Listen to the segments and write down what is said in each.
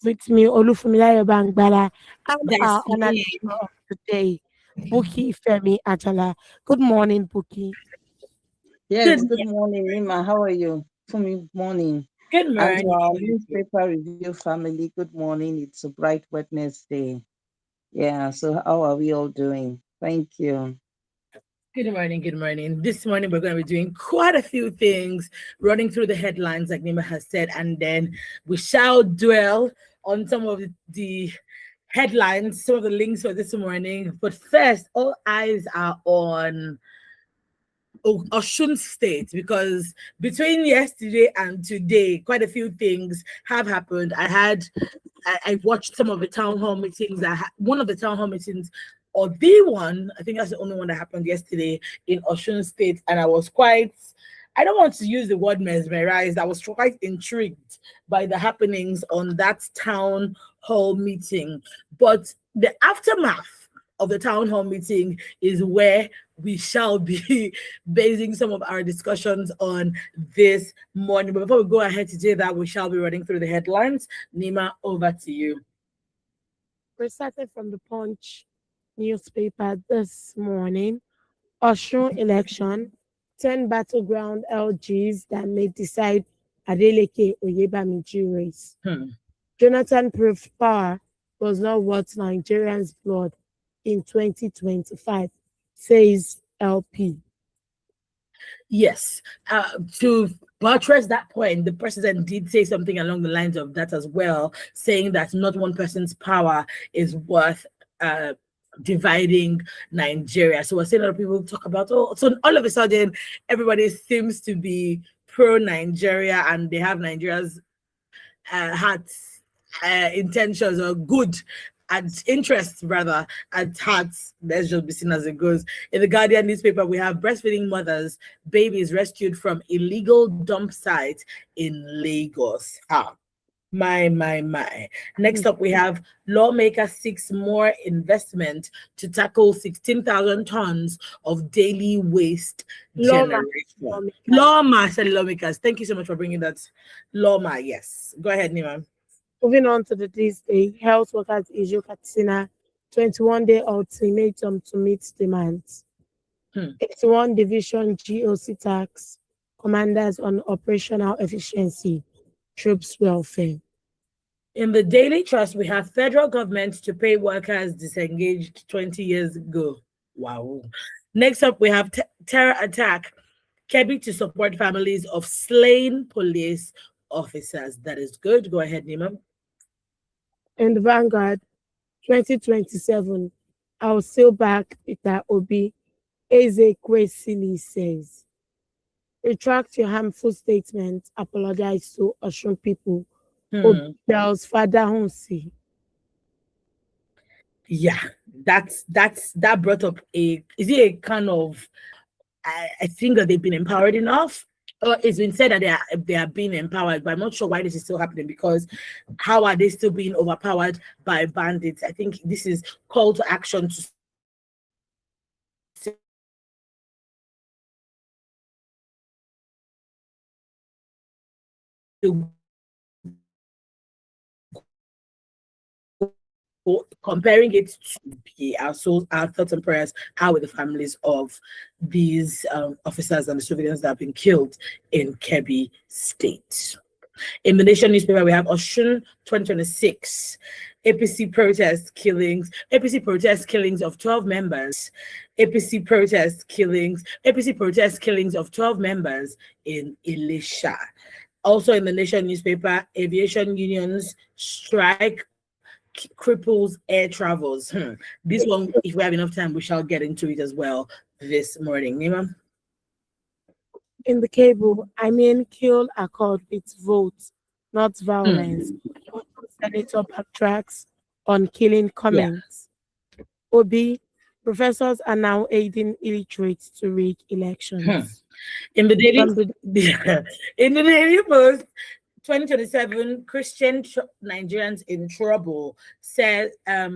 with me, Olufumilayo Bangbala, and That's our honored me. speaker of today, Buki Femi Ajala. Good morning, Buki. Good, Yes, good morning, Nima. How are you? For me, morning. good And to morning. our newspaper review family, good morning. It's a bright Wednesday. Yeah, so how are we all doing? Thank you. Good morning. Good morning. This morning, we're going to be doing quite a few things, running through the headlines, like Nima has said, and then we shall dwell on some of the headlines, some of the links for this morning. But first, all eyes are on Osun State, because between yesterday and today, quite a few things have happened. I watched some of the town hall meetings. One of the town hall meetings, or the one, I think that's the only one that happened yesterday in Osun State, and I was quite. I don't want to use the word mesmerized. I was quite intrigued by the happenings on that town hall meeting. But the aftermath of the town hall meeting is where we shall be basing some of our discussions on this morning. But before we go ahead to do that, we shall be running through the headlines. Nima, over to you. We started from the Punch newspaper this morning. Osun election, 10 battleground LGs that may decide Adeleke Oyebamiji race. Hmm. Jonathan proved power was not worth Nigerians' blood in 2025, says LP. Yes. To buttress that point, the president did say something along the lines of that as well, saying that not one person's power is worth dividing Nigeria. So we're seeing a lot of people talk about, oh, so all of a sudden, everybody seems to be pro Nigeria and they have Nigeria's hearts, intentions, or good and interests rather at hearts. Let's just be seen as it goes. In the Guardian newspaper, we have breastfeeding mothers, babies rescued from illegal dump site in Lagos. My. Next up, we have lawmaker seeks more investment to tackle 16,000 tons of daily waste Lawma, generation. Lawmakers. Thank you so much for bringing that. Lawma, yes. Go ahead, Nima. Moving on to the this day, health workers issue Katsina 21-day ultimatum to meet demands. Hmm. 81 Division GOC tax commanders on operational efficiency, troops welfare. In the Daily Trust, we have federal government to pay workers disengaged 20 years ago. Wow. Next up, we have terror attack. Kebbi to support families of slain police officers. That is good. Go ahead, Nima. In the Vanguard, 2027, I'll still back Peter Obi, Eze Kwesili says. Retract your harmful statement, apologize to Osun people. Charles Father Hunsi. Yeah, that brought up is it a kind of I think that they've been empowered enough. It's been said that they are being empowered, but I'm not sure why this is still happening, because how are they still being overpowered by bandits? I think this is call to action to comparing it to be our souls, our thoughts and prayers are with the families of these officers and the civilians that have been killed in Kebbi State. In the Nation newspaper, we have Osun 2026, APC protest killings of 12 members, APC protest killings of 12 members in Elisha. Also in the Nation newspaper, aviation unions strike cripples air travels. This one, if we have enough time, we shall get into it as well this morning. Nima? In the cable, I mean, kill accord with votes, not violence. Senator Backtracks on killing comments. Obi, professors are now aiding illiterates to rig elections. In the Daily in the Daily Post, 2027 Christian Nigerians in trouble, says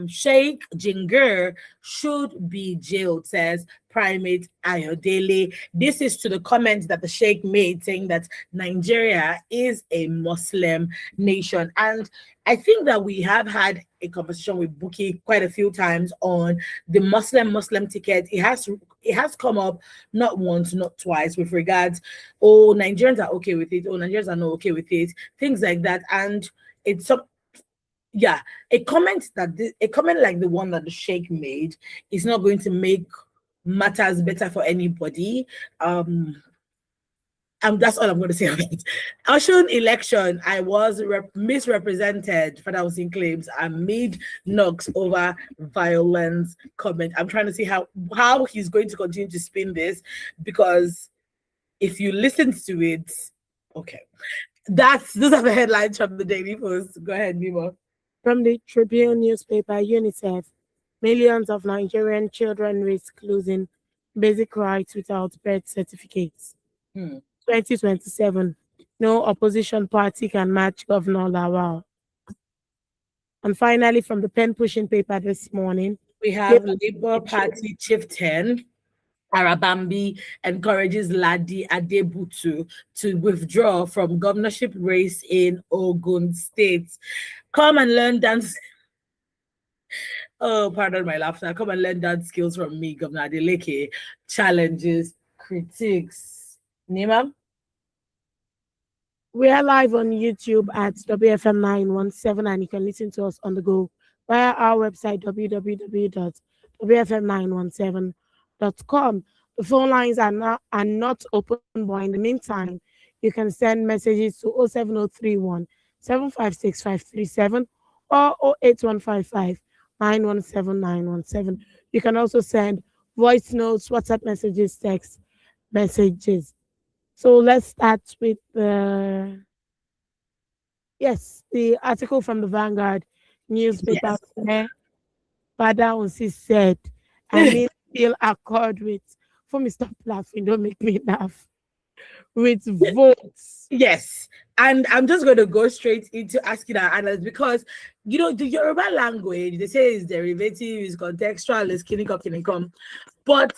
Sheikh Jingir should be jailed, says Primate Ayodele. This is to the comment that the Sheikh made saying that Nigeria is a Muslim nation. And I think that we have had a conversation with Buki quite a few times on the Muslim ticket. It has come up not once, not twice with regards, oh, Nigerians are okay with it, oh, Nigerians are not okay with it, things like that. And it's some yeah, a comment like the one that the Sheikh made is not going to make matters better for anybody. And that's all I'm going to say about it. Osun election, I was misrepresented. Father Hussein claims I made knocks over violence comment. I'm trying to see how he's going to continue to spin this, because if you listen to it, okay, those are the headlines from the Daily Post. Go ahead, Nemo. From the Tribune newspaper, UNICEF, millions of Nigerian children risk losing basic rights without birth certificates. 2027, no opposition party can match Governor Lawal. And finally, from the pen pushing paper this morning, We have Labour Party chieftain Arabambi encourages Ladi Adebutu to withdraw from governorship race in Ogun State. Come and learn dance. Oh, pardon my laughter. Come and learn dance skills from me, Governor Adeleke. Challenges, critiques. Nima? we are live on YouTube at WFM 917, and you can listen to us on the go via our website www.wfm917.com. The phone lines are not open, but in the meantime, you can send messages to 07031 756 or 08155 917 917. You can also send voice notes, WhatsApp messages, text messages. So let's start with the article from the Vanguard newspaper Yes. where Father Onsi said, I mean, still accord with, for me, stop laughing, don't make me laugh, with votes. Yes. And I'm just going to go straight into asking our analysts, because, the Yoruba language, they say is derivative, is contextual, is kinikom. But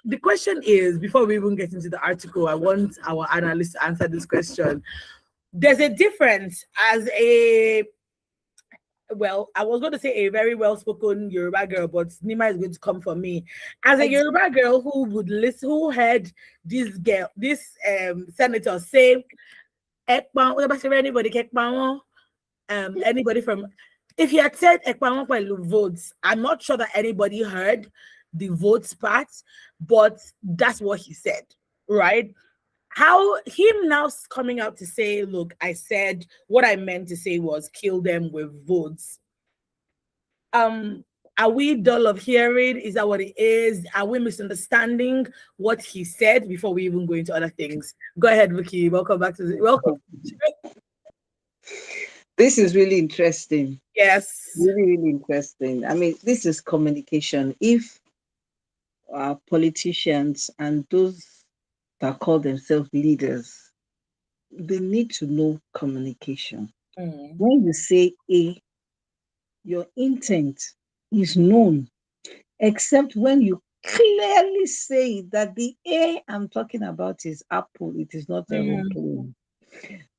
the question is, before we even get into the article, I want our analysts to answer this question. There's a difference as I was going to say a very well-spoken Yoruba girl, but Nima is going to come for me. As a Yoruba girl who would listen, who heard this senator say, anybody from, if he had said votes, I'm not sure that anybody heard the votes part, but that's what he said, right? How him now coming out to say, look, I said what I meant to say was kill them with votes. Are we dull of hearing? Is that what it is? Are we misunderstanding what he said before we even go into other things? Go ahead, Vicky. Welcome back to welcome. This is really interesting. Yes. Really, really interesting. I mean, this is communication. If politicians and those that call themselves leaders, they need to know communication. When you say A, your intent is known, except when you clearly say that the A I'm talking about is apple, it is not aeroplane.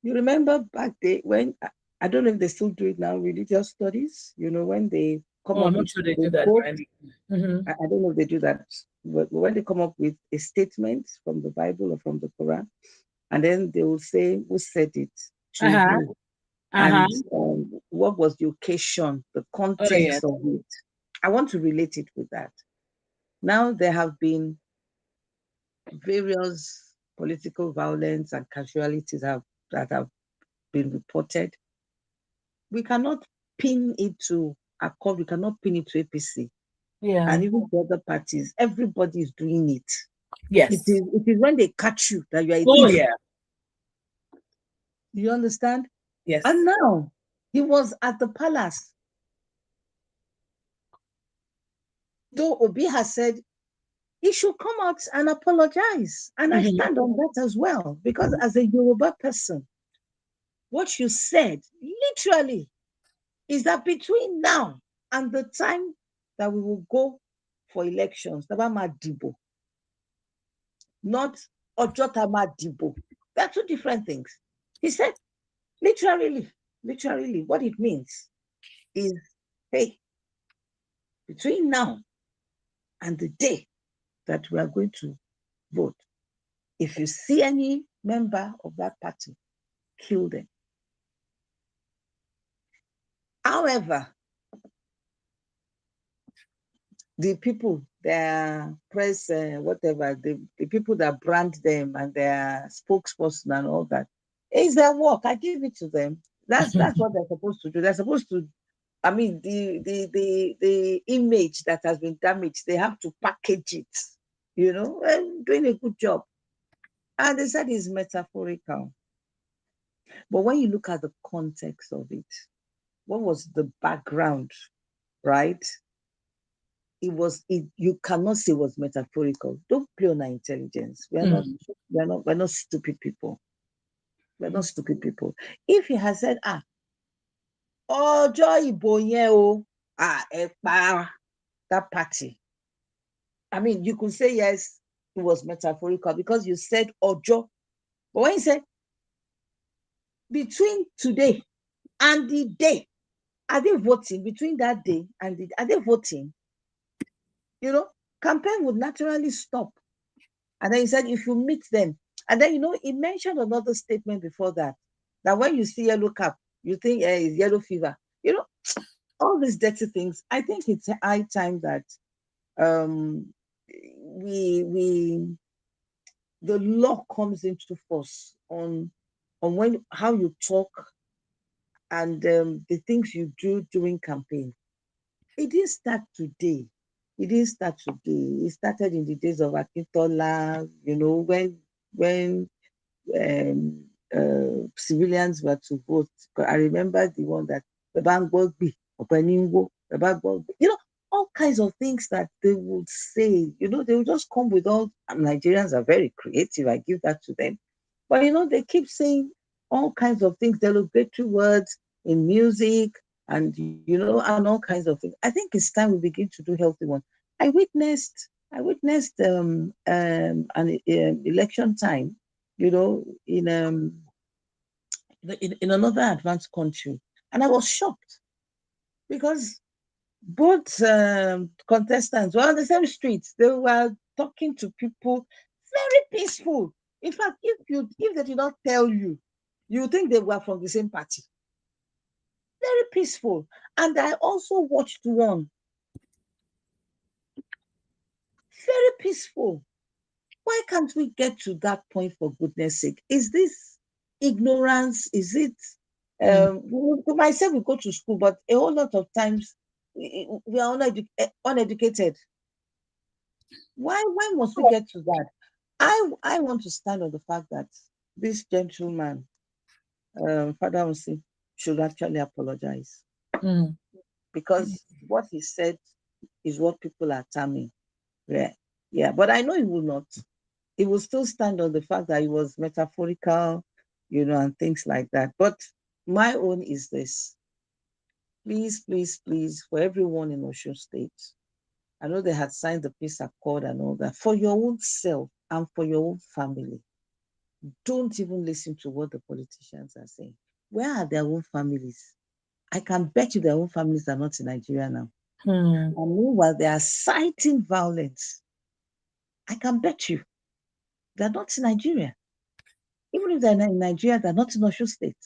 You remember back then when, I don't know if they still do it now, religious studies, when they come up I'm not with sure they do that. I don't know if they do that, but when they come up with a statement from the Bible or from the Quran, and then they will say who said it, to who, and what was the occasion, the context of it. I want to relate it with that. Now there have been various political violence and casualties that have been reported. We cannot pin it to Accord, we cannot pin it to APC. Yeah. And even the other parties, everybody is doing it. Yes. It is when they catch you that you are a Oh, thief. yeah. Do you understand? Yes. And now he was at the palace. Though Obi has said he should come out and apologize. And I stand on that as well. Because as a Yoruba person, what you said literally is that between now and the time that we will go for elections. Tabama Dibo. Not Ojotama Dibo. They're two different things. He said, literally, what it means is, hey, between now and the day that we are going to vote, if you see any member of that party, kill them. However, the people, their press, whatever, the people that brand them and their spokesperson and all that, it's their work. I give it to them. That's what they're supposed to do. They're supposed to, I mean, the image that has been damaged, they have to package it, and doing a good job. And they said it's metaphorical. But when you look at the context of it, what was the background, right? You cannot say it was metaphorical. Don't play on our intelligence. We're not stupid people. We're not stupid people. If he has said, Ọjọ́ ìbò yẹn o, ẹ pa that party. I mean, you could say yes, it was metaphorical because you said Ọjọ́. But when you said between today and the day, are they voting? Between that day and are they voting? Campaign would naturally stop. And then he said, if you meet them, and then, he mentioned another statement before that when you see yellow cap, you think it's yellow fever. All these dirty things. I think it's high time that the law comes into force on how you talk and the things you do during campaign. It didn't start today. It started in the days of Akintola, when civilians were to vote. I remember the one that all kinds of things that they would say. They would just come with all. Nigerians are very creative. I give that to them. But they keep saying all kinds of things, derogatory words in music, and and all kinds of things. I think it's time we begin to do healthy ones. I witnessed an election time, in another advanced country, and I was shocked because both contestants were on the same streets. They were talking to people, very peaceful. In fact, if they did not tell you, you think they were from the same party. Very peaceful. And I also watched one. Very peaceful. Why can't we get to that point, for goodness sake? Is this ignorance? Is it myself, we go to school, but a whole lot of times we are uneducated. Why must we get to that? I want to stand on the fact that this gentleman, Father Osun, should actually apologize. Because what he said is what people are terming. Yeah, but I know he will not. He will still stand on the fact that it was metaphorical, and things like that. But my own is this. Please, please, please, for everyone in Osun State, I know they had signed the peace accord and all that. For your own self and for your own family, don't even listen to what the politicians are saying. Where are their own families? I can bet you their own families are not in Nigeria now. And meanwhile, they are citing violence. I can bet you they're not in Nigeria. Even if they're not in Nigeria, they're not in Osun State.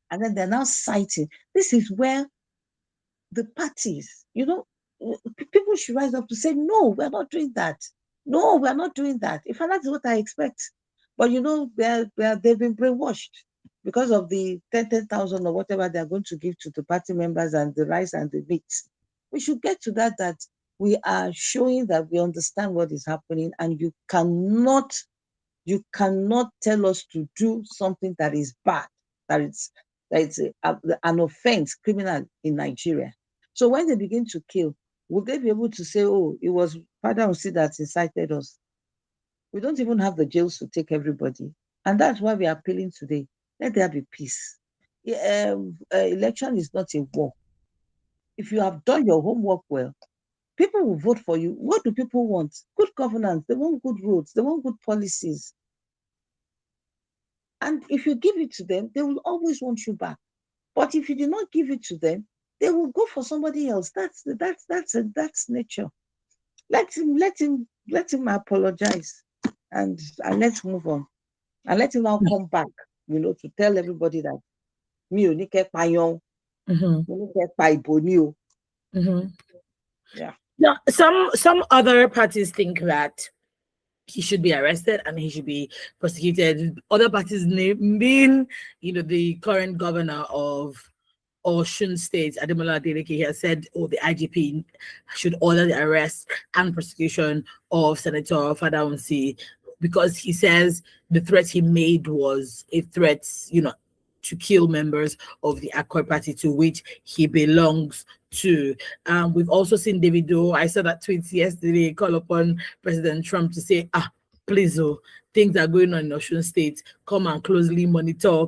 And then they're now citing. This is where the parties, people should rise up to say, no, we're not doing that. No, we're not doing that. In fact, that's what I expect. But they've been brainwashed because of the 10,000 or whatever they're going to give to the party members and the rice and the meat. We should get to that we are showing that we understand what is happening, and you cannot tell us to do something that is bad, that it's an offense, criminal in Nigeria. So when they begin to kill, will they be able to say, oh, it was Father Osun that incited us? We don't even have the jails to take everybody. And that's why we are appealing today. Let there be peace. Election is not a war. If you have done your homework well, People will vote for you. What do people want? Good governance. They want good roads. They want good policies. And if you give it to them, they will always want you back. But if you do not give it to them, they will go for somebody else. That's nature. Let him apologize, and let's move on. And let him now come back, to tell everybody that mi ò ní kẹ́ pààyàn, mo ní kẹ́ pa ìbò ni o. Yeah. Now, some other parties think that he should be arrested and he should be prosecuted. Other parties being, the current governor of Osun State, Ademola Adeleke, has said, the IGP should order the arrest and prosecution of Senator Fadahunsi, because he says the threat he made was a threat, to kill members of the Accord Party, to which he belongs to. We've also seen Davido. I saw that tweet yesterday, call upon President Trump to say, please, things are going on in Osun State. Come and closely monitor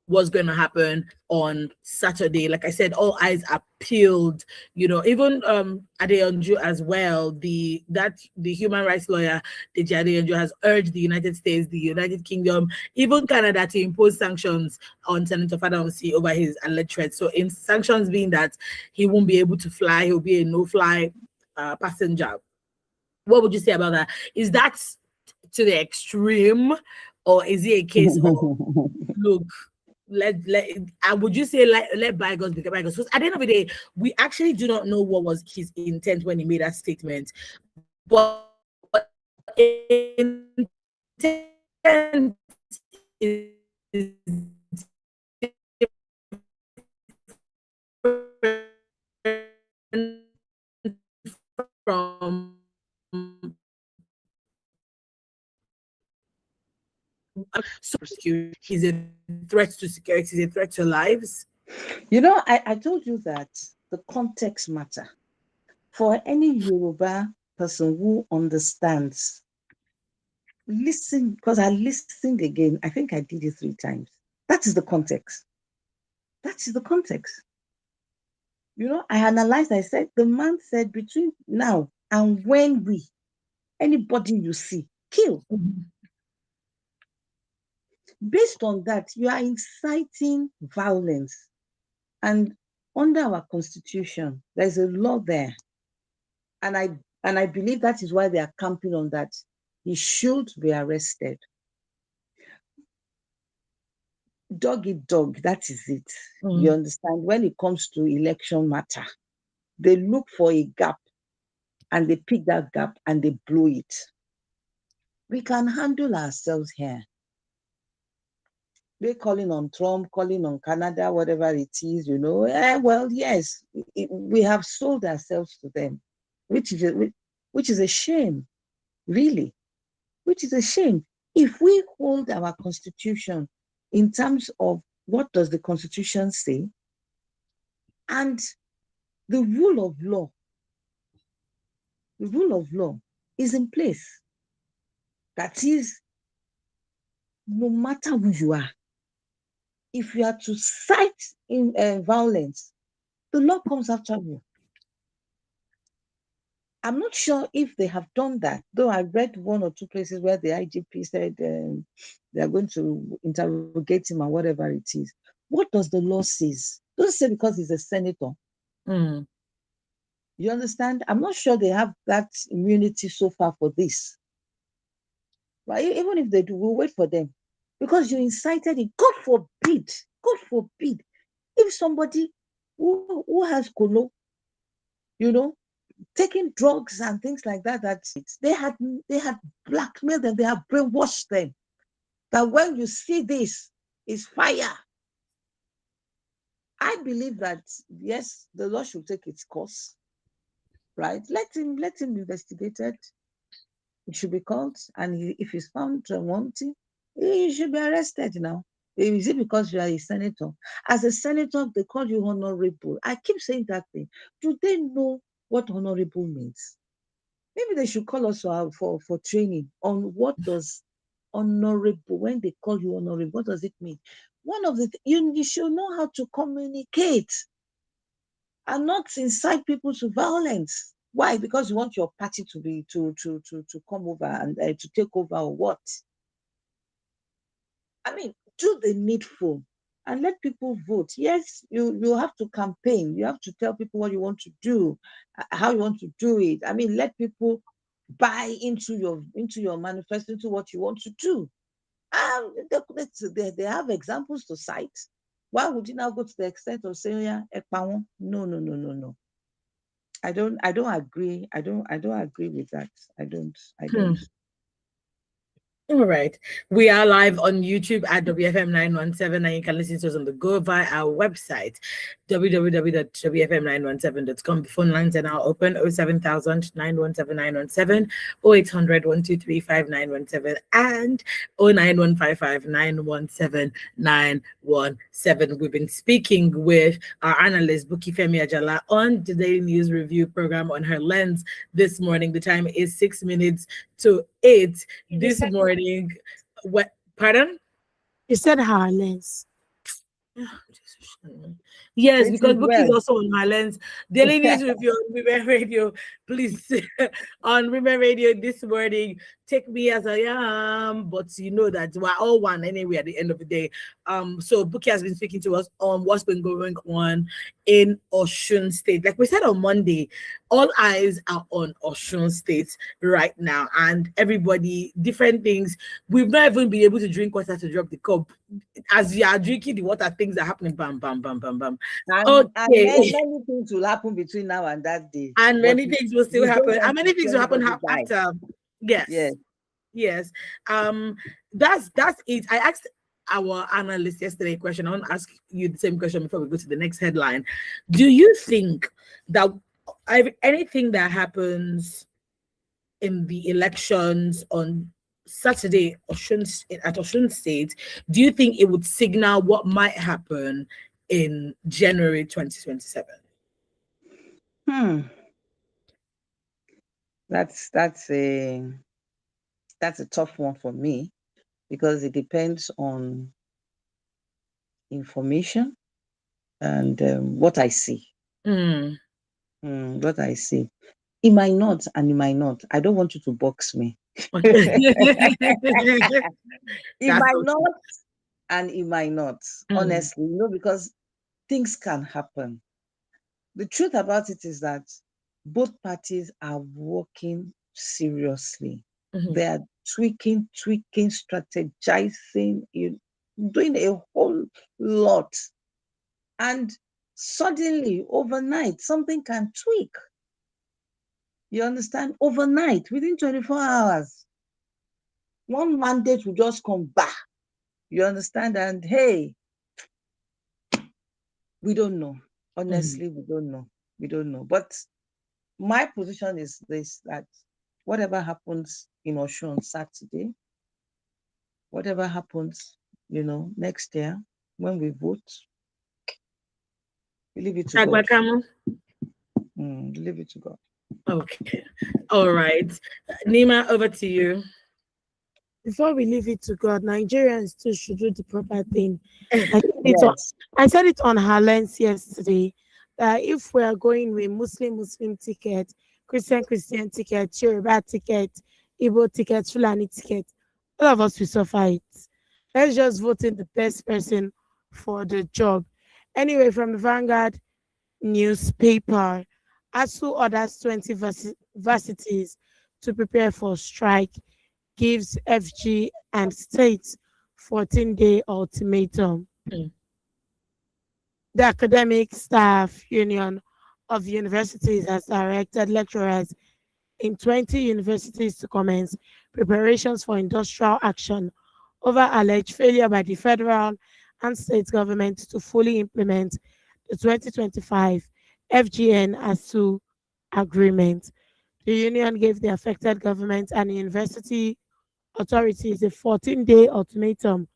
what's going to happen on Saturday. Like I said, all eyes are peeled. Even Adeyanju as well, the human rights lawyer, Deji Adeyanju, has urged the United States, the United Kingdom, even Canada, to impose sanctions on Senator Fadahunsi over his alleged threats. So in sanctions being that he won't be able to fly, he'll be a no-fly passenger. What would you say about that? Is that to the extreme, or is it a case of, look, would you say let bygones become bygones? Because at the end of the day, we actually do not know what was his intent when he made that statement. But intent is from he's a threat to security, he's a threat to lives. I told you that the context matter. For any Yoruba person who understands, listen, because I listened again. I think I did it 3 times. That is the context. That is the context. I analyzed, I said, the man said, between now and when anybody you see, kill. Based on that, you are inciting violence. And under our constitution, there's a law there. And I believe that is why they are camping on that. He should be arrested. Dog eat dog, that is it. You understand? When it comes to election matter, they look for a gap and they pick that gap and they blow it. We can handle ourselves here. They're calling on Trump, calling on Canada, whatever it is, well, yes, we have sold ourselves to them, which is a shame, really, which is a shame. If we hold our constitution in terms of what does the constitution say, and the rule of law is in place. That is, no matter who you are, if you are to cite in violence, the law comes after you. I'm not sure if they have done that, though I read 1 or 2 places where the IGP said they are going to interrogate him and whatever it is. What does the law say? Don't say because he's a senator. You understand? I'm not sure they have that immunity so far for this. But even if they do, we'll wait for them. Because you incited it. God forbid, if somebody who has kolo, taking drugs and things like that they had blackmailed them, they have brainwashed them, that when you see this, is fire. I believe that, yes, the law should take its course, right? Let him investigate it. He should be called, and if he's found wanting, he should be arrested now. Is it because you are a senator? As a senator, they call you honorable. I keep saying that thing. Do they know what honorable means? Maybe they should call us for training on what does honorable, when they call you honorable, what does it mean? One of the you should know how to communicate and not incite people to violence. Why? Because you want your party to be to come over and to take over or what? I mean, do the needful and let people vote. Yes, you have to campaign. You have to tell people what you want to do, how you want to do it. I mean, let people buy into your manifesto, into what you want to do. They have examples to cite. Why would you now go to the extent of saying, yeah, no, no, no, no, no. I don't agree. I don't agree with that. I don't. All right. We are live on YouTube at WFM 917, and you can listen to us on the go via our website, www.wfm917.com. The phone lines are now open 07000 917 917, 0800 123 5917, and 09155 917 917. We've been speaking with our analyst, Buki Femi Ajala, on the Daily News Review program on her lens this morning. The time is 6 minutes to 8 this morning. What? Pardon? You said harless. Yes, because Book is also on my lens. Daily News Review on Women Radio. Please, on Women Radio this morning, take me as I am, but you know that we're all one anyway at the end of the day. So Bookie has been speaking to us on what's been going on in Osun State. Like we said on Monday, all eyes are on Osun State right now, and everybody, different things. We've not even been able to drink water to drop the cup. As you are drinking the water, things are happening. Bam, bam, bam, bam, bam. And many things will happen between now and that day. And many things will still happen. And many things will happen after. Yes. Yes. That's it. I asked our analyst yesterday a question. I want to ask you the same question before we go to the next headline. Do you think that anything that happens in the elections on Saturday at Osun State, do you think it would signal what might happen in January 2027? That's a tough one for me, because it depends on information and what I see. What I see. It might not, and it might not. I don't want you to box me. It might not, and it might not. Honestly, because things can happen. The truth about it is that both parties are working seriously. They are tweaking, strategizing, doing a whole lot. And suddenly, overnight, something can tweak. You understand? Overnight, within 24 hours, one mandate will just come back. You understand? And hey, we don't know. Honestly, we don't know. We don't know. But my position is this, that whatever happens in Osun Saturday, whatever happens, next year when we vote, we leave it to God. We leave it to God. Okay. All right. Nima, over to you. Before we leave it to God, Nigerians too should do the proper thing. I said it on her lens yesterday, that if we are going with Muslim ticket, Christian ticket, Yoruba ticket, Igbo ticket, Fulani ticket, all of us will suffer it. Let's just vote in the best person for the job. Anyway, from the Vanguard newspaper, ASU orders 20 varsities to prepare for strike, gives FG and states 14-day ultimatum. The Academic Staff Union of Universities has directed lecturers in 20 universities to commence preparations for industrial action over alleged failure by the federal and state government to fully implement the 2025 FGN ASU agreement. The union gave the affected government and university authorities a 14-day ultimatum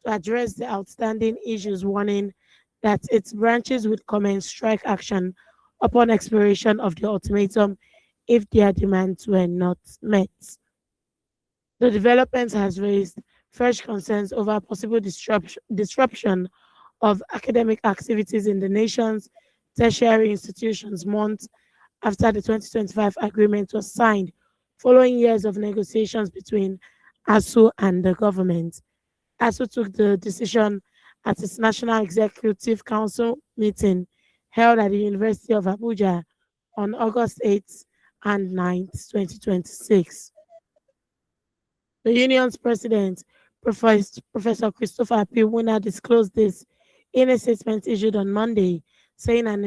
to address the outstanding issues, warning that its branches would commence strike action upon expiration of the ultimatum if their demands were not met. The development has raised fresh concerns over possible disruption of academic activities in the nation's tertiary institutions months after the 2025 agreement was signed, following years of negotiations between ASU and the government. ASU took the decision at its National Executive Council meeting held at the University of Abuja on August 8th and 9th, 2026. The union's president, Professor Christopher P. Wuna, disclosed this in a statement issued on Monday, saying an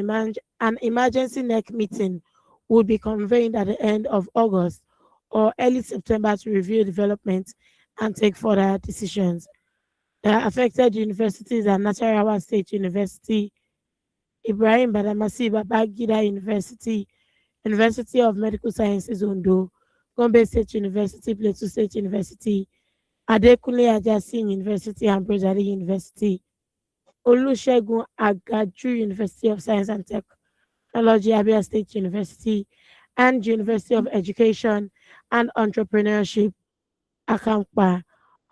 emergency NEC meeting would be convened at the end of August or early September to review developments and take further decisions. The affected universities are Nasarawa State University, Ibrahim Badamasi Babangida University, University of Medical Sciences Ondo, Gombe State University, Plateau State University, Adekunle Ajasin University and Brozari University, Olusegun Agaju University of Science and Technology, Abia State University, and University of Education and Entrepreneurship, Akampa.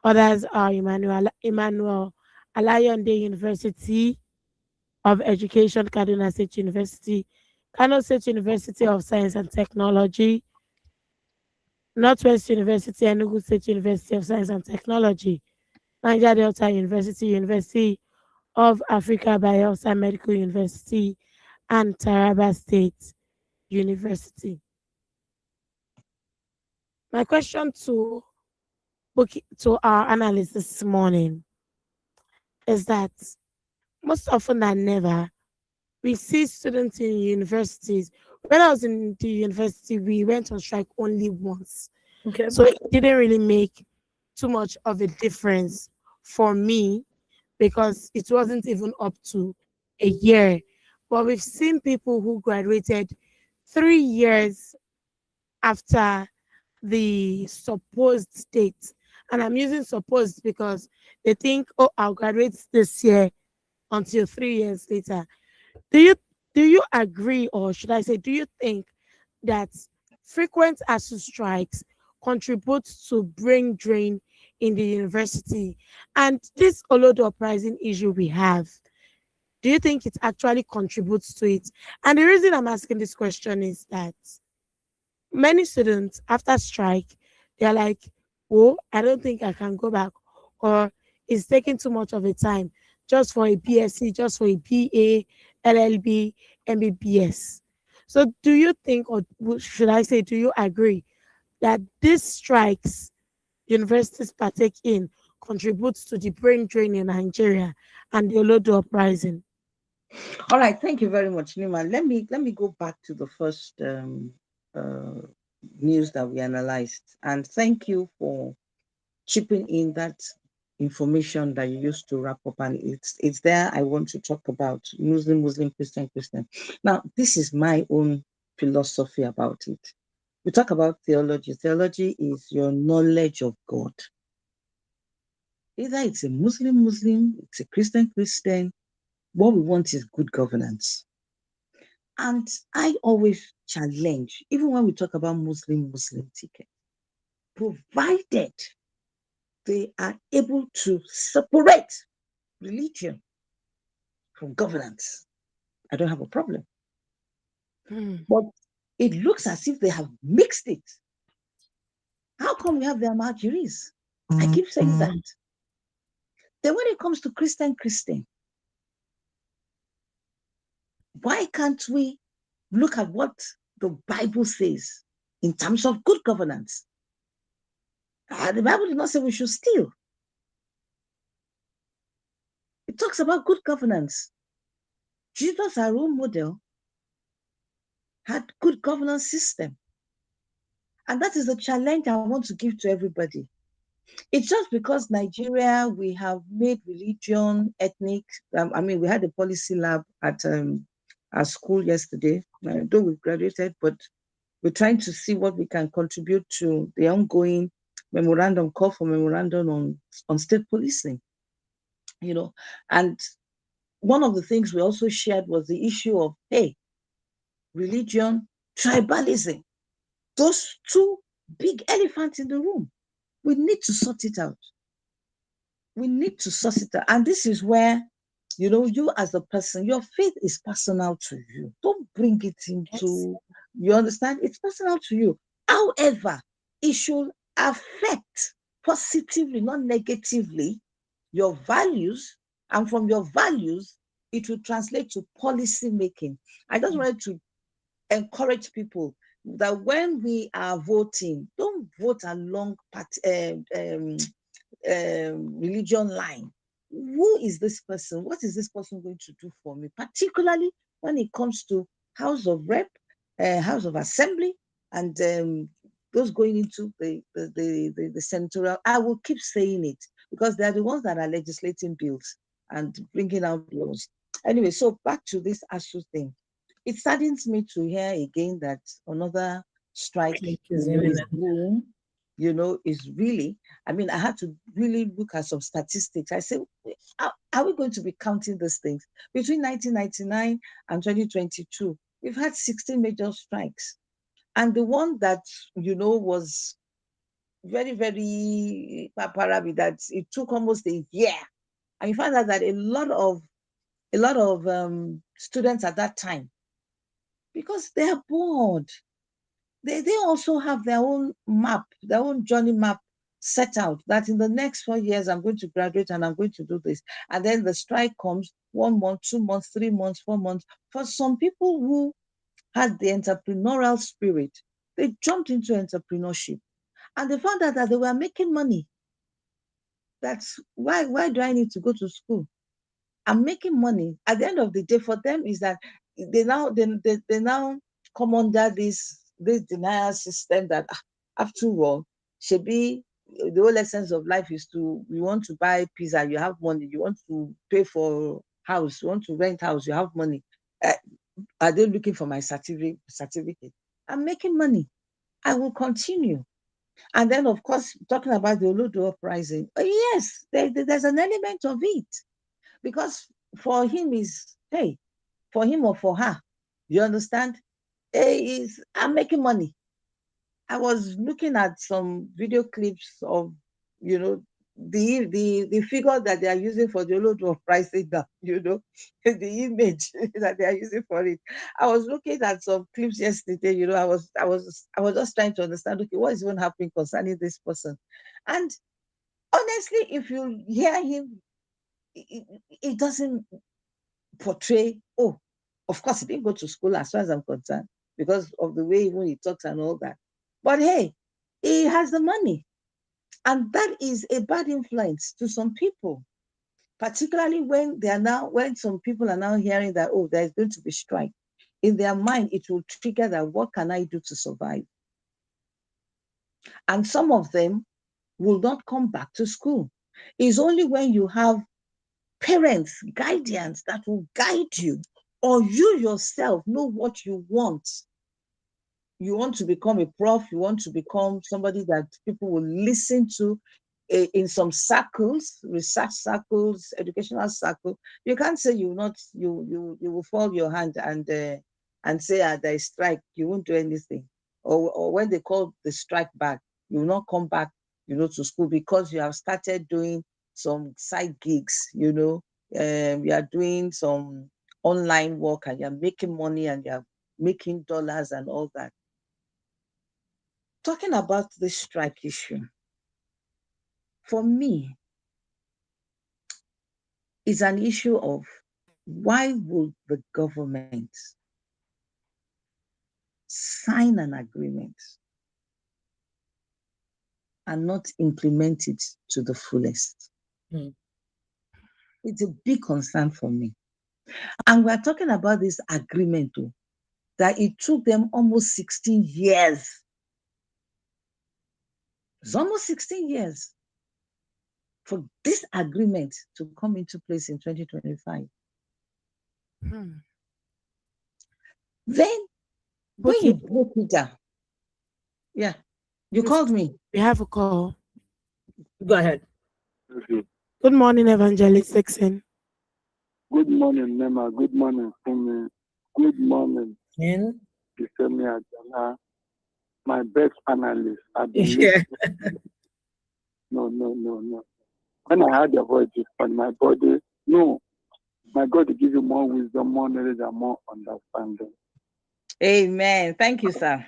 Others are Emmanuel Alayonde University of Education, Kaduna State University, Kano State University of Science and Technology, Northwest University, Enugu State University of Science and Technology, Niger Delta University, University of Africa Bayelsa Medical University, and Taraba State University. My question to our analyst this morning is that most often than never, we see students in universities. When I was in the university, we went on strike only once. Okay. So it didn't really make too much of a difference for me because it wasn't even up to a year. But we've seen people who graduated 3 years after the supposed date. And I'm using supposed because they think, oh, I'll graduate this year until 3 years later. Do you do you agree, or should I say, do you think that frequent ASU strikes contribute to brain drain in the university? And this Olodo uprising issue we have, do you think it actually contributes to it? And the reason I'm asking this question is that many students after strike, they're like, oh, I don't think I can go back, or it's taking too much of a time just for a BSc, just for a BA, LLB, MBBS. So do you think, or should I say, do you agree that these strikes universities partake in contributes to the brain drain in Nigeria and the Olodo uprising? All right, thank you very much, Nima. Let me go back to the first uh, news that we analyzed, and thank you for chipping in that information that you used to wrap up. And it's there. I want to talk about Muslim, Christian. Now, this is my own philosophy about it. We talk about theology. Theology is your knowledge of God. Either it's a Muslim, it's a Christian. What we want is good governance. And I always challenge, even when we talk about Muslim ticket, provided they are able to separate religion from governance, I don't have a problem. But it looks as if they have mixed it. How come we have the Ahmadis? I keep saying that. Then when it comes to Christian, why can't we look at what the Bible says in terms of good governance? The Bible did not say we should steal. It talks about good governance. Jesus, our role model, had good governance system. And that is a challenge I want to give to everybody. It's just because Nigeria, we have made religion, ethnic. We had a policy lab at our school yesterday. Though we graduated, but we're trying to see what we can contribute to the ongoing call for memorandum on state policing. And one of the things we also shared was the issue of, hey, religion, tribalism. Those two big elephants in the room. We need to sort it out. And this is where, you as a person, your faith is personal to you. Don't bring it into You understand? It's personal to you. However, it should affect positively, not negatively, your values. And from your values, it will translate to policy making. I just wanted to encourage people that when we are voting, don't vote along religion line. Who is this person? What is this person going to do for me? Particularly when it comes to House of Rep, House of Assembly, and those going into the senatorial. I will keep saying it because they are the ones that are legislating bills and bringing out laws. Anyway, so back to this ASU thing. It saddens me to hear again that another strike is brewing, is really, I mean, I had to really look at some statistics. I said, are we going to be counting these things? Between 1999 and 2022, we've had 16 major strikes. And the one that, was very, very paparabi, that it took almost a year. And you find out that a lot of students at that time, because they are bored, they also have their own map, their own journey map set out, that in the next 4 years, I'm going to graduate and I'm going to do this. And then the strike comes 1 month, 2 months, 3 months, 4 months. For some people who had the entrepreneurial spirit, they jumped into entrepreneurship and they found out that they were making money. That's why do I need to go to school? I'm making money. At the end of the day, for them is that they now come under this denial system that after all, should be the whole essence of life is you want to buy pizza, you have money, you want to pay for house, you want to rent house, you have money. Are they looking for my certificate? I'm making money. I will continue. And then, of course, talking about the Olodo uprising, yes, there's an element of it. Because for him is, hey, for him or for her, you understand? I'm making money. I was looking at some video clips of, the figure that they are using for the load of pricing now, the image that they are using for it. I was looking at some clips yesterday, I was just trying to understand, okay, what is even happening concerning this person? And honestly, if you hear him, it doesn't portray, oh, of course, he didn't go to school as far as I'm concerned, because of the way even he talks and all that. But hey, he has the money. And that is a bad influence to some people, particularly when some people are now hearing that, oh, there's going to be strike. In their mind, it will trigger that, what can I do to survive? And some of them will not come back to school. It's only when you have parents, guardians that will guide you, or you yourself know what you want. You want to become a prof, you want to become somebody that people will listen to in some circles, research circles, educational circles. You can't say you will fold your hand and say there is strike, you won't do anything. Or when they call the strike back, you will not come back, to school because you have started doing some side gigs, you are doing some online work and you're making money and you're making dollars and all that. Talking about the strike issue, for me, is an issue of why would the government sign an agreement and not implement it to the fullest? It's a big concern for me. And we're talking about this agreement, that it took them almost 16 years. It's almost 16 years for this agreement to come into place in 2025. Then, when you break it down, yeah, you called me. We have a call. Go ahead. Good morning, Evangelist Dixon. Good morning, Nema. Good morning, Fumi. Good morning, Ifemi Ajala. My best analyst. Yeah. No. When I heard your voice on my body, no. My God to give you more wisdom, more knowledge, and more understanding. Amen. Thank you, sir.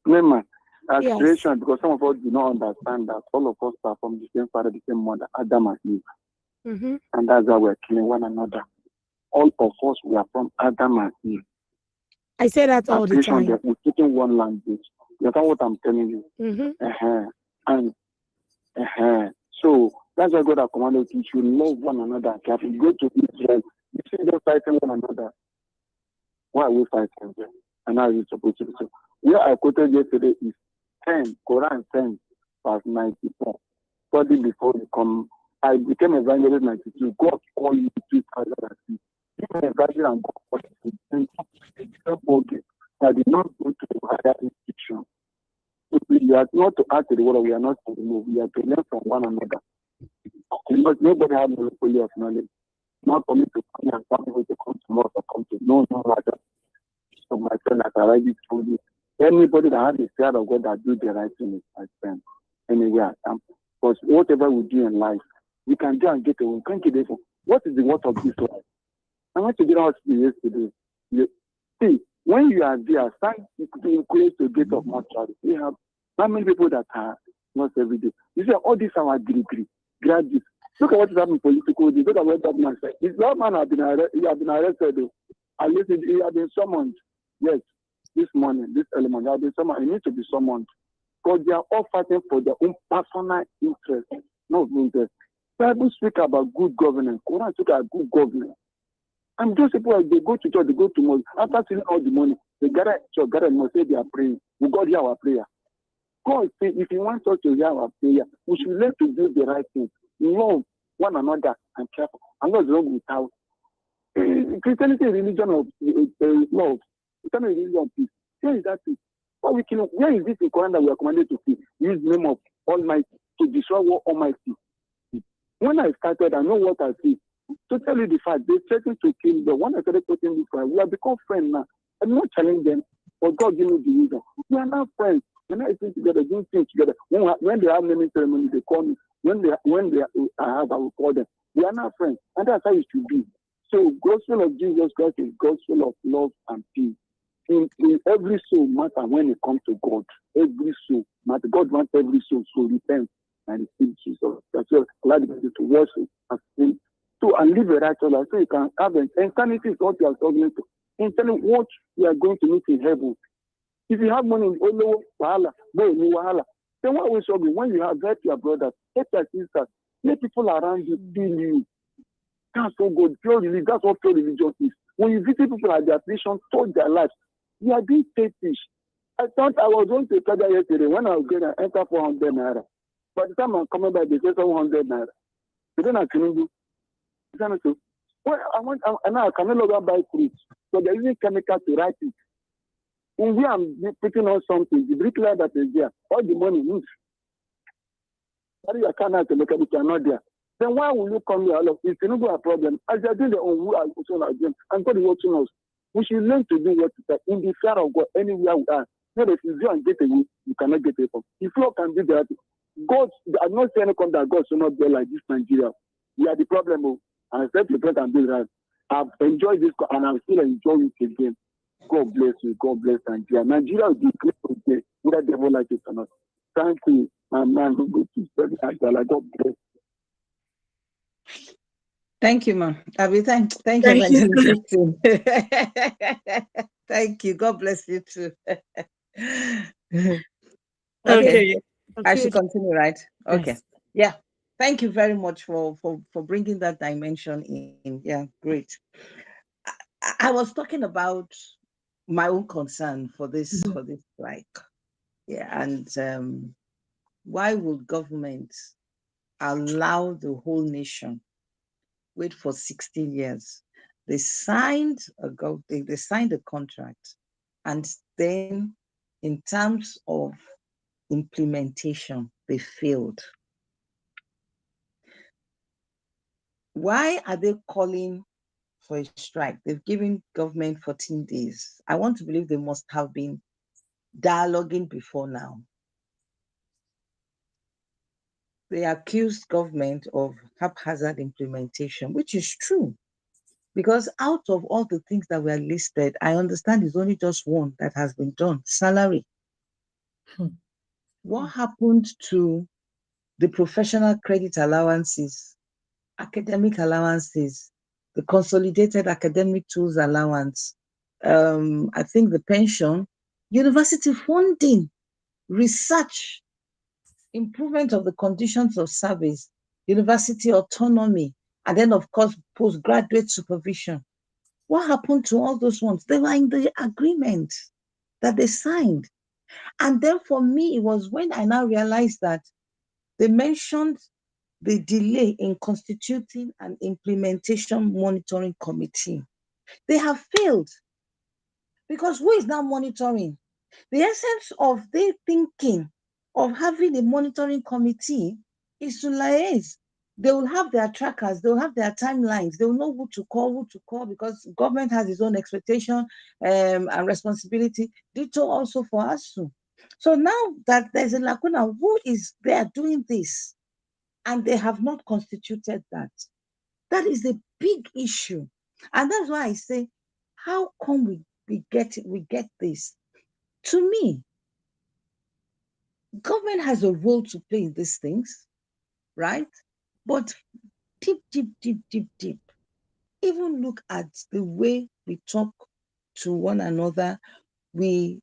Remember, as Yes. creation, because some of us do not understand that all of us are from the same father, the same mother, Adam and Eve. Mm-hmm. And that's why we're killing one another. All of us, we are from Adam and Eve. I say that all As the creation, time. we're speaking one language. You know what I'm telling you? Mm-hmm. And so that's why God has commanded you should love one another. If you go to Israel, you see them fighting one another. Why are we fighting them? And how is it supposed to be? So where I quoted yesterday is 10, Quran 10, verse 94. Study before you come. I became evangelist 92. God called you 2006. You are evangelist and God called you. Okay. I did not go to the higher institution. So we are not to add to the world, we are not to remove. We are to learn from one another. Because nobody has monopoly of knowledge. Not for me to come and tell people to come to more or come to no matter. So my friend, as I already told you, anybody that has the fear of God that do the right thing is my friend. Anywhere I am. Because whatever we do in life, we can go and get away. We can't get away. What is the worth of this life? I went to get out yesterday. See, when you are there, stand close to the gate of mortuary. We have how many people that are not every day. You see, all these are graduates. Look at what is happening political. Look at what that man said. That man has been arrested. At least he has been summoned. Yes, this morning, this element, he has been summoned. He needs to be summoned. Because they are all fighting for their own personal interest, not interest. Bible speak about good governance. Quran speak about good governance. And those people, they go to church, they go to mosque. After seeing all the money, they gather church, gather mosque, say they are praying. We God hear our prayer. God say, if He wants us to hear our prayer, we should learn to do the right thing. Love one another and care. And what's wrong with how Christianity is a religion of love. Christianity is a religion of peace. Where is that peace? Where is this in Quran that we are commanded to see? Use the name of Almighty to destroy what Almighty. When I started, I know what I see. To tell you the fact, they threatened to kill them. When I started talking this way, we have become friends now. I'm not challenging them, but God give me the reason. We are not friends. We're not eating together, doing things together. When they have naming ceremony, they call me. When they I will call them. We are not friends, and that's how it should be. So, gospel of Jesus Christ is gospel of love and peace. In every soul matter when it comes to God. Every soul matter. God wants every soul to repent and receive Jesus. That's why glad to worship and sing. So, and live a righteous life so you can have it. Eternity is what you are struggling to. Eternity, what you are going to meet in heaven. If you have money, Olo, Wahala, Boy, Wahala. Then why are we struggling? When you have help your brothers, help your sisters, let people around you feel you. That's so good. Pure religion, that's what pure religion is. When you visit people at their prison, touch their lives, you are being selfish. I thought I was going to Kada yesterday when I was going to enter 400 naira. By the time I'm coming back, they say 700 naira. So then I couldn't do. So, well, and now I can no longer buy fruits. So they're using chemicals to write it. When we are putting on something, the bricklayer that is there, all the money moves. Sorry, I cannot look at it, you are not there. Then why will you come here? It's not a problem. As they are doing their own, we are also not doing. And God is watching us. We should learn to do what to say in the fear of God anywhere we are. Not if you go and get away, you cannot get away from. If you can do that, God, I'm not saying that God should not be like this Nigeria. We are the problem. And I said to God and do that. I've enjoyed this and I'm still enjoying it again. God bless you. God bless Nigeria. Nigeria will be great today, whether they will like it or not. Thank you, my man who goes to study Nigeria. God bless. Thank you, ma'am. Thank you, Thank you. Evangelist. Thank you. God bless you too. Okay. Okay. I should continue, right? Okay. Yes. Yeah. Thank you very much for bringing that dimension in. Yeah, great. I was talking about my own concern for this strike. Yeah, and why would government allow the whole nation wait for 16 years? They signed they signed a contract, and then in terms of implementation, they failed. Why are they calling for a strike? They've given government 14 days. I want to believe they must have been dialoguing before now. They accused government of haphazard implementation, which is true. Because out of all the things that were listed, I understand it's only just one that has been done: salary. What happened to the professional credit allowances, academic allowances, the consolidated academic tools allowance? I think the pension, university funding, research, improvement of the conditions of service, university autonomy, and then, of course, postgraduate supervision. What happened to all those ones? They were in the agreement that they signed. And then for me, it was when I now realized that they mentioned the delay in constituting an implementation monitoring committee. They have failed, because who is now monitoring? The essence of their thinking of having a monitoring committee is to liaise. They will have their trackers, they will have their timelines, they will know who to call, because government has its own expectation and responsibility. Ditto also for ASU. So now that there's a lacuna, who is there doing this? And they have not constituted that. That is a big issue. And that's why I say, how come we get this? To me, government has a role to play in these things, right? But deep, even look at the way we talk to one another. When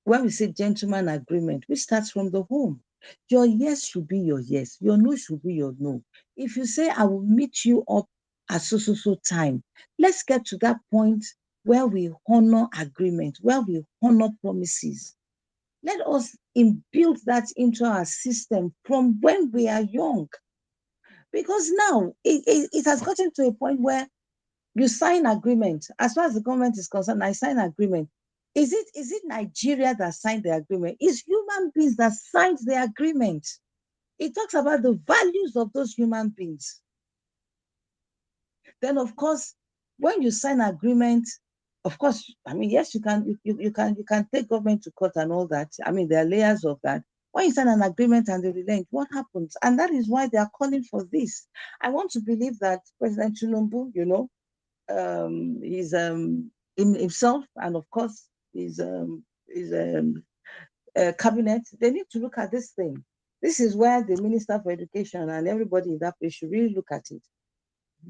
we say gentleman agreement, we start from the home. Your yes should be your yes. Your no should be your no. If you say, I will meet you up at so time, let's get to that point where we honor agreement, where we honor promises. Let us build that into our system from when we are young. Because now it has gotten to a point where you sign agreement. As far as the government is concerned, I sign agreement. Is it Nigeria that signed the agreement? It's human beings that signed the agreement. It talks about the values of those human beings. Then, of course, when you sign agreement, of course, I mean, yes, you can take government to court and all that. I mean, there are layers of that. When you sign an agreement and they relent, what happens? And that is why they are calling for this. I want to believe that President Tinubu, he's in himself, and of course his cabinet, they need to look at this thing. This is where the Minister for Education and everybody in that place should really look at it.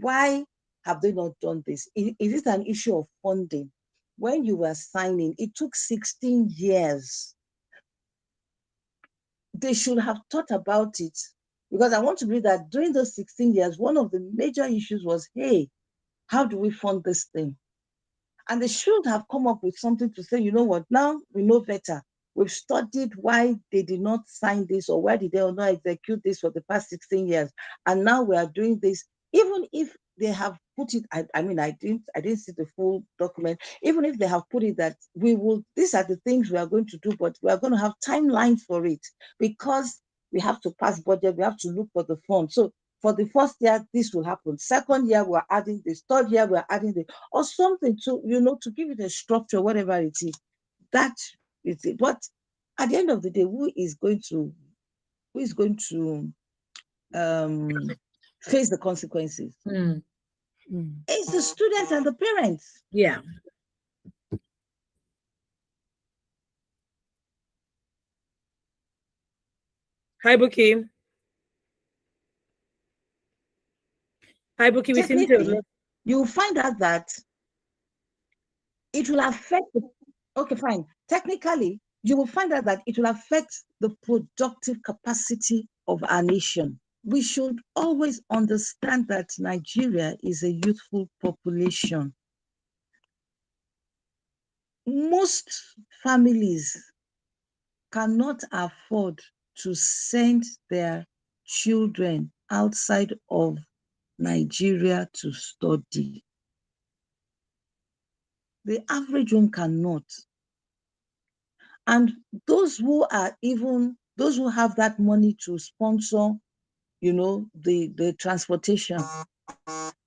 Why have they not done this? Is it an issue of funding? When you were signing, it took 16 years. They should have thought about it, because I want to believe that during those 16 years, one of the major issues was, hey, how do we fund this thing? And they should have come up with something to say, you know what, now we know better. We've studied why they did not sign this, or why did they not execute this for the past 16 years. And now we are doing this. Even if they have put it, I didn't see the full document. Even if they have put it that these are the things we are going to do, but we are going to have timelines for it, because we have to pass budget, we have to look for the fund. So for the first year, this will happen. Second year, we're adding this. Third year, we're adding this, or something to give it a structure, whatever it is. That is it. But at the end of the day, who is going to face the consequences? It's the students and the parents. Yeah. Hi, Buki. We seem to. You'll find out that it will affect okay, fine. Technically, you will find out that it will affect the productive capacity of our nation. We should always understand that Nigeria is a youthful population. Most families cannot afford to send their children outside of Nigeria to study. The average one cannot. And those who have that money to sponsor, the transportation,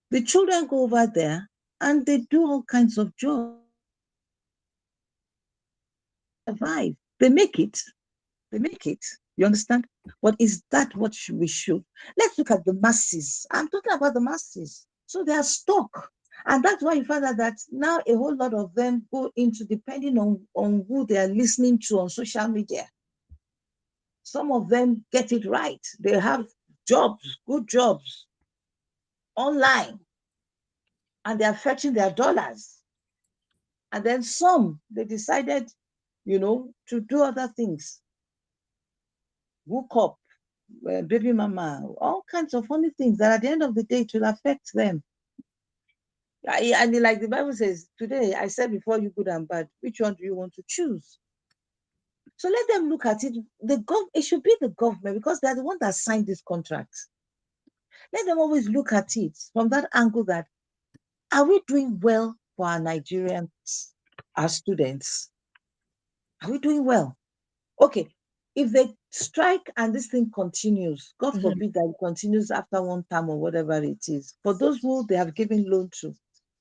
the children go over there and they do all kinds of jobs. Survive. They make it. You understand? But is that what we should? Let's look at the masses. I'm talking about the masses. So they are stuck. And that's why you find out that now a whole lot of them go into depending on who they are listening to on social media. Some of them get it right. They have jobs, good jobs online, and they are fetching their dollars. And then some, they decided, to do other things, hook up, baby mama, all kinds of funny things that at the end of the day, it will affect them. And like the Bible says, today I said before you good and bad, which one do you want to choose? So let them look at it. It should be the government because they're the one that signed this contract. Let them always look at it from that angle that are we doing well for our Nigerians, our students? Are we doing well? Okay, if they strike and this thing continues, God forbid that it continues after one term or whatever it is, for those who they have given loan to,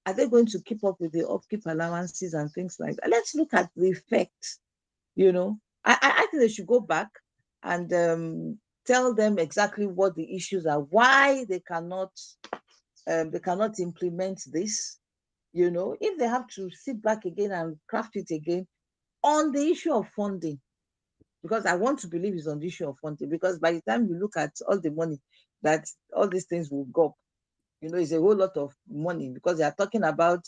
are they going to keep up with the upkeep allowances and things like that? Let's look at the effect. I think they should go back and tell them exactly what the issues are, why they cannot implement this. If they have to sit back again and craft it again on the issue of funding, because I want to believe it's on the issue of funding, because by the time you look at all the money that all these things will go, it's a whole lot of money because they are talking about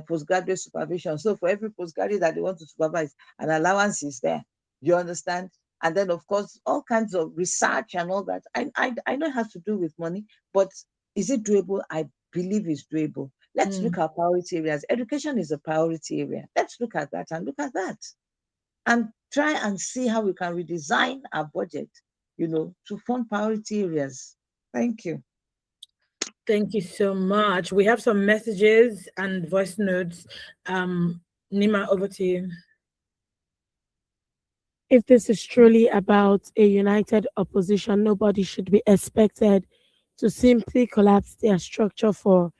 postgraduate supervision. So for every postgraduate that they want to supervise, an allowance is there. You understand? And then, of course, all kinds of research and all that. I know it has to do with money, but is it doable? I believe it's doable. Let's look at priority areas. Education is a priority area. Let's look at that and look at that. And try and see how we can redesign our budget, to fund priority areas. Thank you. Thank you so much. We have some messages and voice notes. Nima, over to you. If this is truly about a united opposition, nobody should be expected to simply collapse their structure for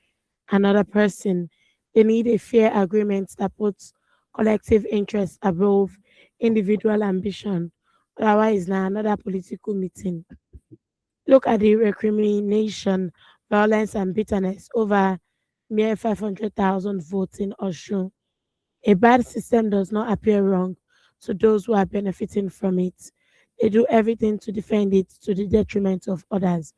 another person. They need a fair agreement that puts collective interest above individual ambition. Otherwise, now another political meeting. Look at the recrimination, violence, and bitterness over mere 500,000 votes in Osun. A bad system does not appear wrong to those who are benefiting from it. They do everything to defend it to the detriment of others.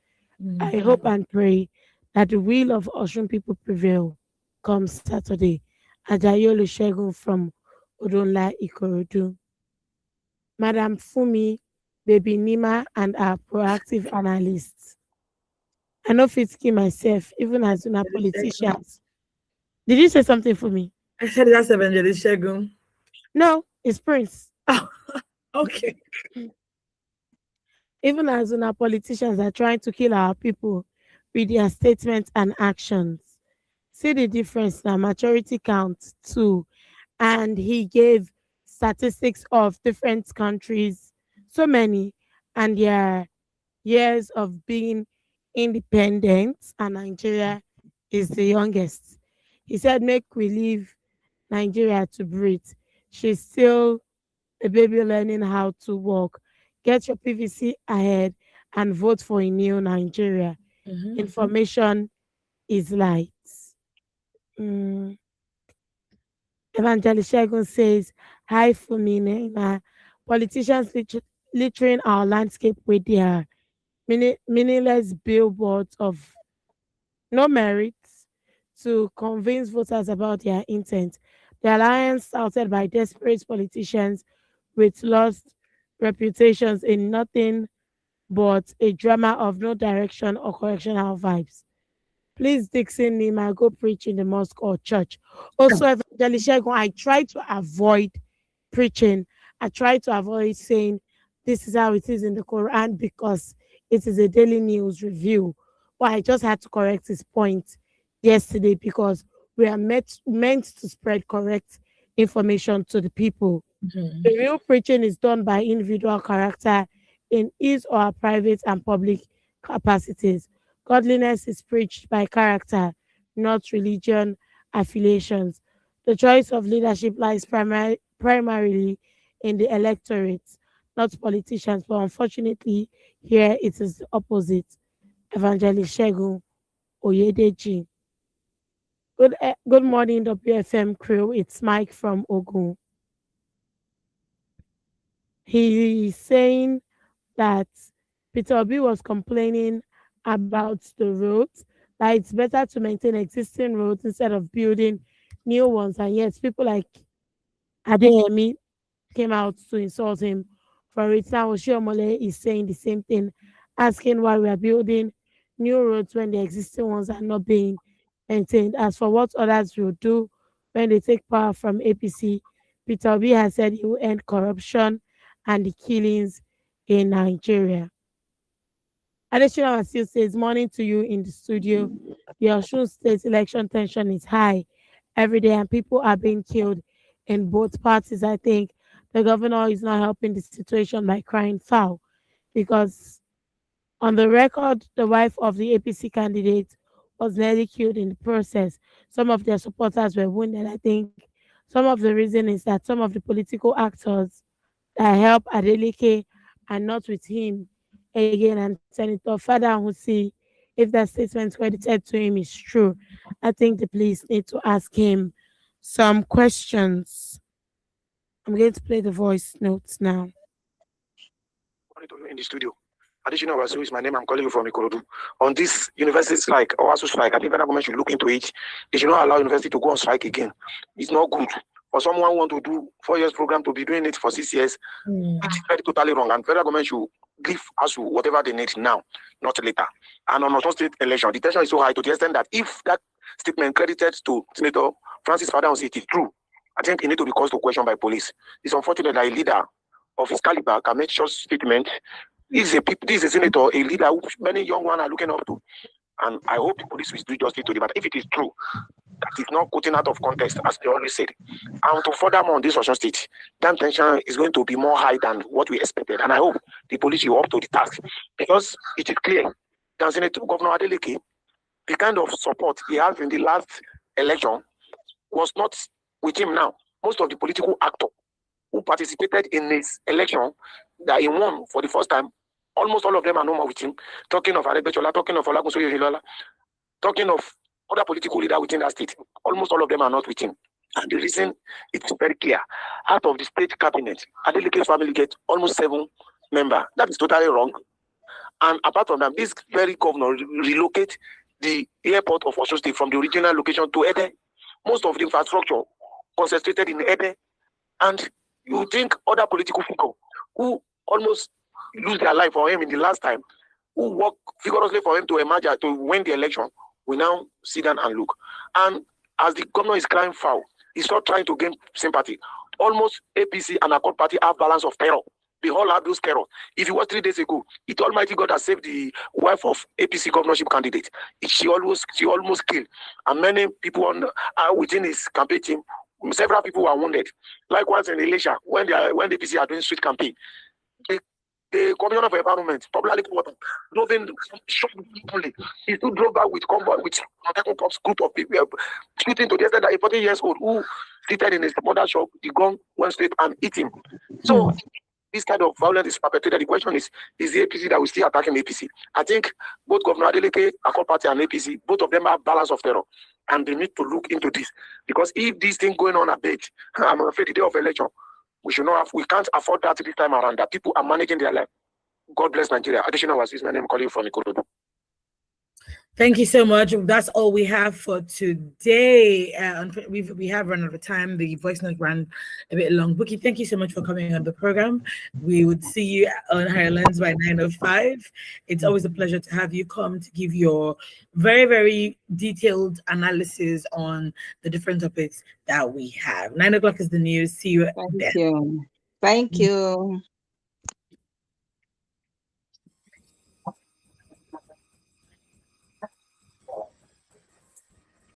I hope and pray that the will of Osun people prevail come Saturday. Ajayolu Shegun from Odonla Ikorodu. Madam Fumi, Baby Nima, and our proactive analysts. I know fit kill myself, even as una politicians. Did you say something for me? I said that's Evangelist Shegun. No, it's Prince. Oh, okay. Even as una politicians are trying to kill our people with their statements and actions. See the difference now, maturity count too. And he gave statistics of different countries, so many, and their years of being independent, and Nigeria is the youngest. He said, make we leave Nigeria to breathe. She's still a baby learning how to walk. Get your PVC ahead and vote for a new Nigeria. Information is light. Mm. Evangelist Shegun says, hi Fumine. Politicians littering our landscape with their meaningless billboards of no merit to convince voters about their intent. The alliance started by desperate politicians with lost reputations in nothing but a drama of no direction or correctional vibes. Please, Dixon Nima, go preach in the mosque or church. Also, Evangelist Shegun, I try to avoid preaching. I try to avoid saying this is how it is in the Quran because it is a daily news review. But I just had to correct his point yesterday because we are meant to spread correct information to the people. The real preaching is done by individual character in his or her private and public capacities. Godliness is preached by character, not religion affiliations. The choice of leadership lies primarily in the electorate, not politicians. But unfortunately, here it is the opposite. Evangelist Shegun Oyedeji. Good morning, WFM crew. It's Mike from Ogun. He's saying that Peter Obi was complaining about the roads, that it's better to maintain existing roads instead of building new ones. And yet, people like Adeyemi came out to insult him for it. Now, Oshiomole is saying the same thing, asking why we are building new roads when the existing ones are not being maintained. As for what others will do when they take power from APC, Peter Obi has said he will end corruption and the killings in Nigeria. Additional still says, morning to you in the studio. The Osun State election tension is high every day and people are being killed in both parties. I think the governor is not helping the situation by crying foul because on the record, the wife of the APC candidate was nearly killed in the process. Some of their supporters were wounded. I think some of the reason is that some of the political actors that help Adeleke are not with him again. And Senator Fada Husi, if that statement credited to him is true, I think the police need to ask him some questions. I'm going to play the voice notes now. In the studio. Additional Wasu is my name. I'm calling you from Ikorodu. On this university strike, or also strike, I think federal government should look into it. They should not allow university to go on strike again. It's not good. For someone who want to do 4 years program to be doing it for 6 years, it's very totally wrong. And federal government should give us whatever they need now, not later. And on Osun State election, the tension is so high to the extent that if that statement credited to Senator Francis Fadahunsi it is true, I think it need to be called to question by police. It's unfortunate that a leader of his caliber can make such statement. This is a senator, a leader who many young ones are looking up to. And I hope the police will do justice to the matter. If it is true, that is not quoting out of context, as they always said. And to furthermore on this Osun State, that tension is going to be more high than what we expected. And I hope the police will up to the task. Because it is clear that Senator Governor Adeleke, the kind of support he has in the last election was not with him now. Most of the political actors who participated in his election, that he won for the first time, almost all of them are no more with him. Talking of Aregbesola, talking of Olagunsoye Oyelola, talking of other political leaders within that state, almost all of them are not with him. And the reason is very clear. Out of the state cabinet, Adeleke's family gets almost 7 members. That is totally wrong. And apart from that, this very governor relocate the airport of Osun State from the original location to Ede. Most of the infrastructure concentrated in Ede. And you think other political figures who almost lose their life for him in the last time, who work vigorously for him to emerge to win the election, we now sit down and look. And as the governor is crying foul, he's not trying to gain sympathy. Almost APC and Accord Party have balance of terror. They all have those terror. If it was 3 days ago, it Almighty God has saved the wife of APC governorship candidate. She almost killed. And many people within his campaign team, several people were wounded. Likewise in Elisha, when the APC are doing street campaign, the commissioner for environment, popularly water, drove in shot only. He still drove back with convoy with a group of people shooting to the extent that a 40 years old who seated in his mother's shop, the gun went straight and hit him. So this kind of violence is perpetrated. The question is the APC that will still attacking APC? I think both Governor Adeleke, Accord Party, and APC, both of them have balance of terror. And they need to look into this. Because if this thing going on a bit, I'm afraid the day of election, we can't afford that this time around, that people are managing their life. God bless Nigeria. Additional was my name, calling from Ikorodu. Thank you so much. That's all we have for today. We have run out of time. The voice note ran a bit long. Bookie, thank you so much for coming on the program. We would see you on Highlands by 9:05. It's always a pleasure to have you come to give your very, very detailed analysis on the different topics that we have. 9 o'clock is the news. See you then. Thank you. Thank you.